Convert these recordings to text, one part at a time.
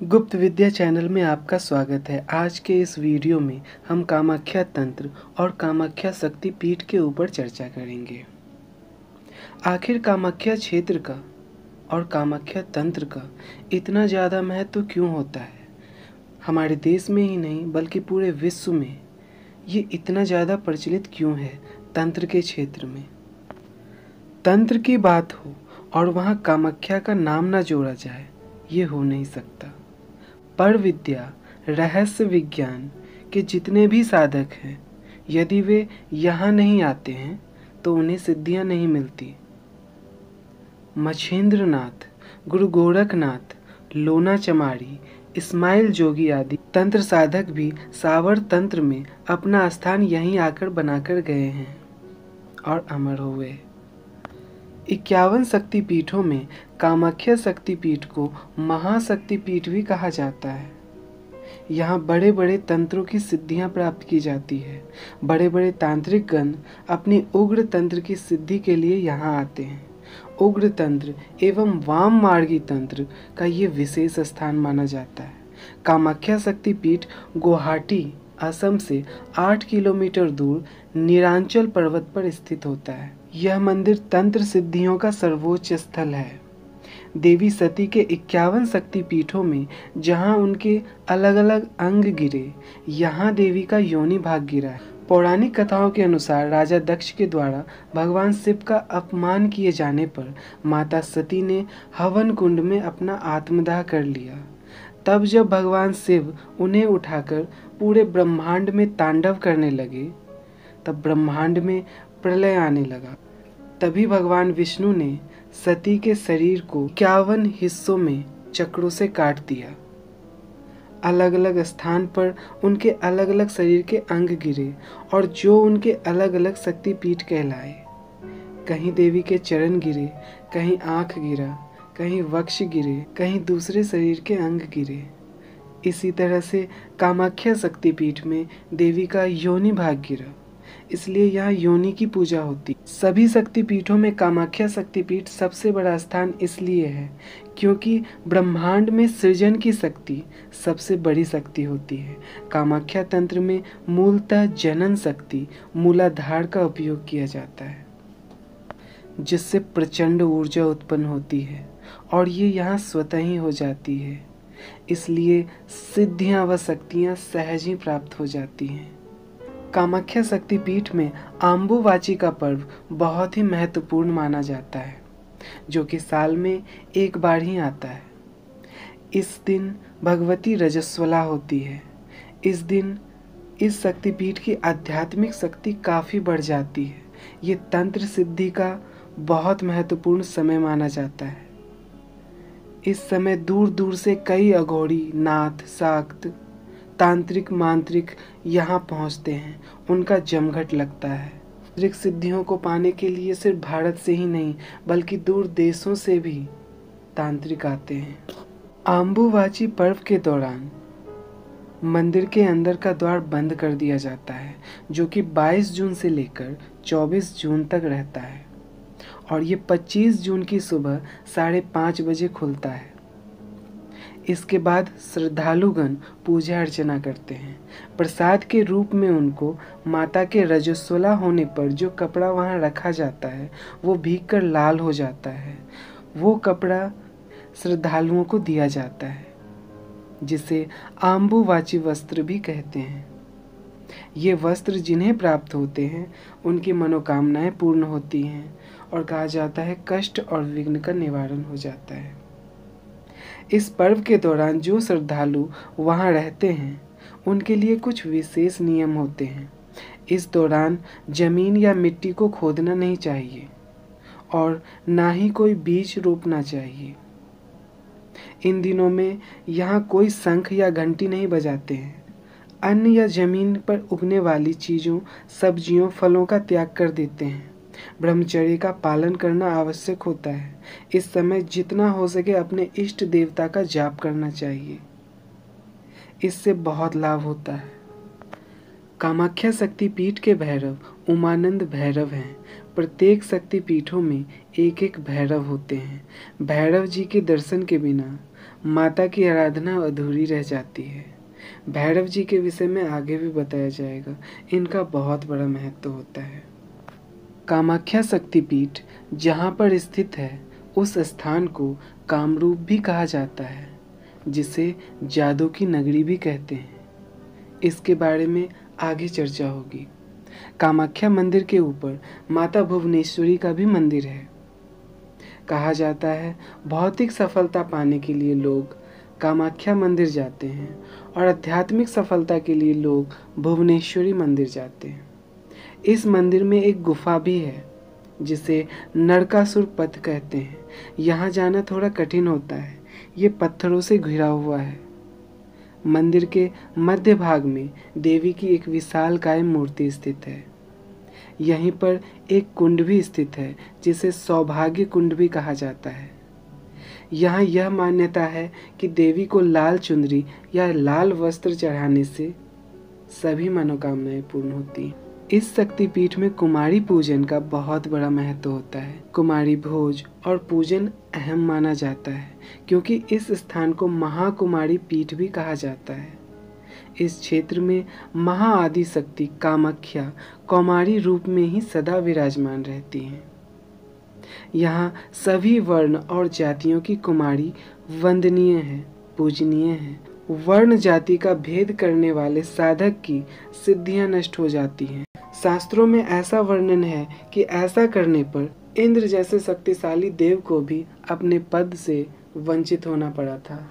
गुप्त विद्या चैनल में आपका स्वागत है। आज के इस वीडियो में हम कामाख्या तंत्र और कामाख्या शक्ति पीठ के ऊपर चर्चा करेंगे। आखिर कामाख्या क्षेत्र का और कामाख्या तंत्र का इतना ज़्यादा महत्व क्यों होता है? हमारे देश में ही नहीं बल्कि पूरे विश्व में ये इतना ज़्यादा प्रचलित क्यों है तंत्र के क्षेत्र में? तंत्र की बात हो और वहाँ कामाख्या का नाम ना जोड़ा जाए, ये हो नहीं सकता। पर विद्या, रहस्य विज्ञान के जितने भी साधक हैं, यदि वे यहाँ नहीं आते हैं तो उन्हें सिद्धियाँ नहीं मिलती। मछेंद्रनाथ, गुरु गोरखनाथ, लोना चमारी, इस्माइल जोगी आदि तंत्र साधक भी सावर तंत्र में अपना स्थान यहीं आकर बनाकर गए हैं और अमर हुए। 51 शक्तिपीठों में कामाख्या शक्तिपीठ को महाशक्तिपीठ भी कहा जाता है। यहाँ बड़े बड़े तंत्रों की सिद्धियाँ प्राप्त की जाती है। बड़े बड़े तांत्रिक गण अपनी उग्र तंत्र की सिद्धि के लिए यहाँ आते हैं। उग्र तंत्र एवं वाम मार्गी तंत्र का ये विशेष स्थान माना जाता है। कामाख्या शक्तिपीठ गुवाहाटी, असम से 8 किलोमीटर दूर नीलांचल पर्वत पर स्थित होता है। यह मंदिर तंत्र सिद्धियों का सर्वोच्च स्थल है। देवी सती के 51 शक्तिपीठों में जहां उनके अलग अलग अंग गिरे, यहाँ देवी का योनि भाग गिरा है। पौराणिक कथाओं के अनुसार राजा दक्ष के द्वारा भगवान शिव का अपमान किए जाने पर माता सती ने हवन कुंड में अपना आत्मदाह कर लिया। तब जब भगवान शिव उन्हें उठाकर पूरे ब्रह्मांड में तांडव करने लगे, तब ब्रह्मांड में प्रलय आने लगा। तभी भगवान विष्णु ने सती के शरीर को 51 हिस्सों में चक्रों से काट दिया। अलग अलग स्थान पर उनके अलग अलग शरीर के अंग गिरे और जो उनके अलग अलग शक्तिपीठ कहलाए। कहीं देवी के चरण गिरे, कहीं आँख गिरा, कहीं वक्ष गिरे, कहीं दूसरे शरीर के अंग गिरे। इसी तरह से कामाख्या शक्तिपीठ में देवी का योनि भाग गिरा, इसलिए यहाँ योनि की पूजा होती। सभी शक्तिपीठों में कामाख्या शक्तिपीठ सबसे बड़ा स्थान इसलिए है क्योंकि ब्रह्मांड में सृजन की शक्ति सबसे बड़ी शक्ति होती है। कामाख्या तंत्र में मूलतः जनन शक्ति, मूलाधार का उपयोग किया जाता है, जिससे प्रचंड ऊर्जा उत्पन्न होती है और ये यहाँ स्वतः ही हो जाती है। इसलिए सिद्धियाँ व शक्तियाँ सहज ही प्राप्त हो जाती हैं। कामाख्या शक्तिपीठ में आम्बुवाची का पर्व बहुत ही महत्वपूर्ण माना जाता है, जो कि साल में एक बार ही आता है। इस दिन भगवती रजस्वला होती है। इस दिन इस शक्तिपीठ की आध्यात्मिक शक्ति काफ़ी बढ़ जाती है। ये तंत्र सिद्धि का बहुत महत्वपूर्ण समय माना जाता है। इस समय दूर दूर से कई अघोरी, नाथ, शाक्त, तांत्रिक, मांत्रिक यहाँ पहुँचते हैं। उनका जमघट लगता है। तांत्रिक सिद्धियों को पाने के लिए सिर्फ भारत से ही नहीं बल्कि दूर देशों से भी तांत्रिक आते हैं। आम्बुवाची पर्व के दौरान मंदिर के अंदर का द्वार बंद कर दिया जाता है, जो कि 22 जून से लेकर 24 जून तक रहता है और ये 25 जून की सुबह 5:30 बजे खुलता है। इसके बाद श्रद्धालुगण पूजा अर्चना करते हैं। प्रसाद के रूप में उनको माता के रजस्वला होने पर जो कपड़ा वहाँ रखा जाता है वो भीग कर लाल हो जाता है। वो कपड़ा श्रद्धालुओं को दिया जाता है, जिसे आम्बुवाची वस्त्र भी कहते हैं। ये वस्त्र जिन्हें प्राप्त होते हैं उनकी मनोकामनाएं पूर्ण होती हैं और कहा जाता है कष्ट और विघ्न का निवारण हो जाता है। इस पर्व के दौरान जो श्रद्धालु वहाँ रहते हैं उनके लिए कुछ विशेष नियम होते हैं। इस दौरान जमीन या मिट्टी को खोदना नहीं चाहिए और ना ही कोई बीज रोपना चाहिए। इन दिनों में यहाँ कोई शंख या घंटी नहीं बजाते हैं। अन्न या जमीन पर उगने वाली चीज़ों, सब्जियों, फलों का त्याग कर देते हैं। ब्रह्मचर्य का पालन करना आवश्यक होता है। इस समय जितना हो सके अपने इष्ट देवता का जाप करना चाहिए। इससे बहुत लाभ होता है। कामाख्या शक्तिपीठ के भैरव उमानंद भैरव हैं। प्रत्येक शक्तिपीठों में एक एक भैरव होते हैं। भैरव जी के दर्शन के बिना माता की आराधना अधूरी रह जाती है। भैरव जी के विषय में आगे भी बताया जाएगा, इनका बहुत बड़ा महत्व होता है। कामाख्या शक्तिपीठ जहाँ पर स्थित है, उस स्थान को कामरूप भी कहा जाता है, जिसे जादू की नगरी भी कहते हैं। इसके बारे में आगे चर्चा होगी। कामाख्या मंदिर के ऊपर माता भुवनेश्वरी का भी मंदिर है। कहा जाता है भौतिक सफलता पाने के लिए लोग कामाख्या मंदिर जाते हैं और आध्यात्मिक सफलता के लिए लोग भुवनेश्वरी मंदिर जाते हैं। इस मंदिर में एक गुफा भी है जिसे नरकासुर पथ कहते हैं। यहाँ जाना थोड़ा कठिन होता है, ये पत्थरों से घिरा हुआ है। मंदिर के मध्य भाग में देवी की एक विशालकाय मूर्ति स्थित है। यहीं पर एक कुंड भी स्थित है जिसे सौभाग्य कुंड भी कहा जाता है। यहाँ यह मान्यता है कि देवी को लाल चुनरी या लाल वस्त्र चढ़ाने से सभी मनोकामनाएं पूर्ण होती हैं। इस शक्तिपीठ में कुमारी पूजन का बहुत बड़ा महत्व होता है। कुमारी भोज और पूजन अहम माना जाता है क्योंकि इस स्थान को महाकुमारी पीठ भी कहा जाता है। इस क्षेत्र में महाआदि शक्ति कामाख्या कौमारी रूप में ही सदा विराजमान रहती हैं। यहाँ सभी वर्ण और जातियों की कुमारी वंदनीय है, पूजनीय है। वर्ण जाति का भेद करने वाले साधक की सिद्धियां नष्ट हो जाती हैं। शास्त्रों में ऐसा वर्णन है कि ऐसा करने पर इंद्र जैसे शक्तिशाली देव को भी अपने पद से वंचित होना पड़ा था।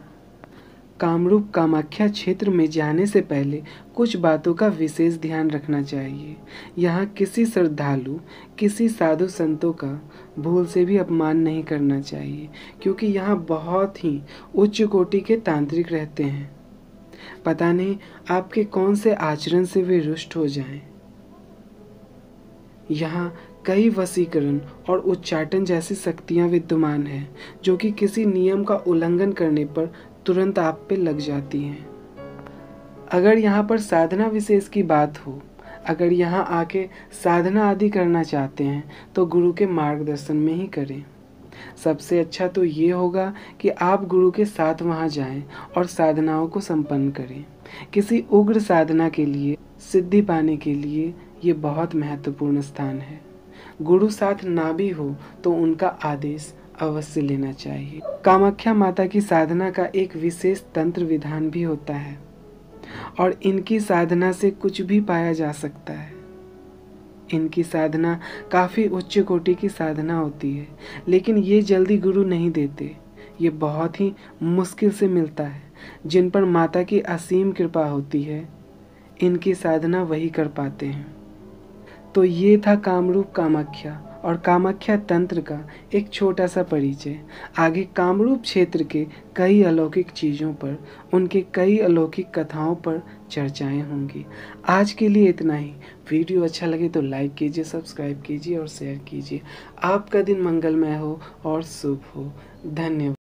कामरूप कामाख्या क्षेत्र में जाने से पहले कुछ बातों का विशेष ध्यान रखना चाहिए। यहाँ किसी श्रद्धालु, किसी साधु संतों का भूल से भी अपमान नहीं करना चाहिए क्योंकि यहाँ बहुत ही उच्च कोटि के तांत्रिक रहते हैं। पता नहीं आपके कौन से आचरण से वे रुष्ट हो जाएं। यहाँ कई वशीकरण और उच्चाटन जैसी शक्तियाँ विद्यमान हैं जो कि किसी नियम का उल्लंघन करने पर तुरंत आप पे लग जाती हैं। अगर यहाँ पर साधना विशेष की बात हो, अगर यहाँ आके साधना आदि करना चाहते हैं तो गुरु के मार्गदर्शन में ही करें। सबसे अच्छा तो ये होगा कि आप गुरु के साथ वहाँ जाएं और साधनाओं को संपन्न करें। किसी उग्र साधना के लिए, सिद्धि पाने के लिए ये बहुत महत्वपूर्ण स्थान है। गुरु साथ ना भी हो तो उनका आदेश अवश्य लेना चाहिए। कामाख्या माता की साधना का एक विशेष तंत्र विधान भी होता है और इनकी साधना से कुछ भी पाया जा सकता है। इनकी साधना काफ़ी उच्च कोटि की साधना होती है, लेकिन ये जल्दी गुरु नहीं देते। ये बहुत ही मुश्किल से मिलता है। जिन पर माता की असीम कृपा होती है, इनकी साधना वही कर पाते हैं। तो ये था कामरूप कामाख्या और कामाख्या तंत्र का एक छोटा सा परिचय। आगे कामरूप क्षेत्र के कई अलौकिक चीज़ों पर, उनके कई अलौकिक कथाओं पर चर्चाएं होंगी। आज के लिए इतना ही। वीडियो अच्छा लगे तो लाइक कीजिए, सब्सक्राइब कीजिए और शेयर कीजिए। आपका दिन मंगलमय हो और शुभ हो। धन्यवाद।